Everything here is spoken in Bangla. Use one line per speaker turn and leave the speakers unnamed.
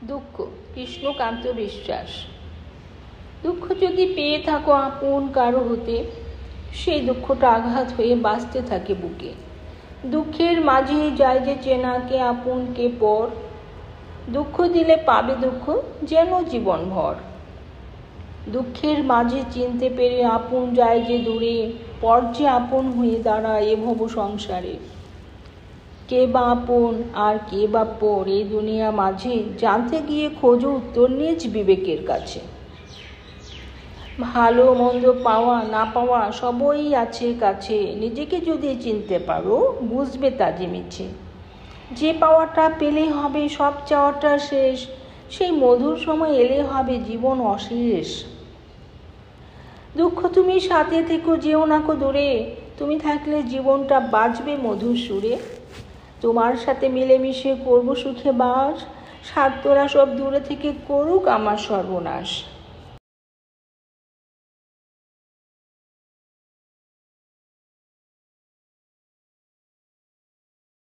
দুঃখ, কৃষ্ণকান্ত বিশ্বাস। দুঃখ যদি পেয়ে থাকো আপন কারো হতে, সেই দুঃখটা আঘাত হয়ে বাঁচতে থাকে বুকে। দুঃখের মাঝে যায় যে চেনা কে আপন কে পর, দুঃখ দিলে পাবে দুঃখ যেন জীবনভর। দুঃখের মাঝে চিনতে পেরে আপন যায় যে দূরে, পর যে আপন হয়ে দাঁড়ায় এ ভব সংসারে। কে বা আপন আর কে বা পর এই দুনিয়া মাঝে জানতে গিয়ে খোঁজো উত্তর নিজ বিবেকের কাছে। ভালো মন্দ পাওয়া না পাওয়া সবই আছে কাছে, নিজেকে যদি চিনতে পারো বুঝবে তা যে মিছে। যে পাওয়াটা পেলে হবে সব চাওয়াটা শেষ, সেই মধুর সময় এলে হবে জীবন অশেষ। দুঃখ তুমি সাথে থেকো যেও না কো দূরে, তুমি থাকলে জীবনটা বাজবে মধুর সুরে। তোমার সাথে মিলেমিশে করবো সুখে বাস, স্বার্থরা সব দূরে থেকে করুক আমার সর্বনাশ।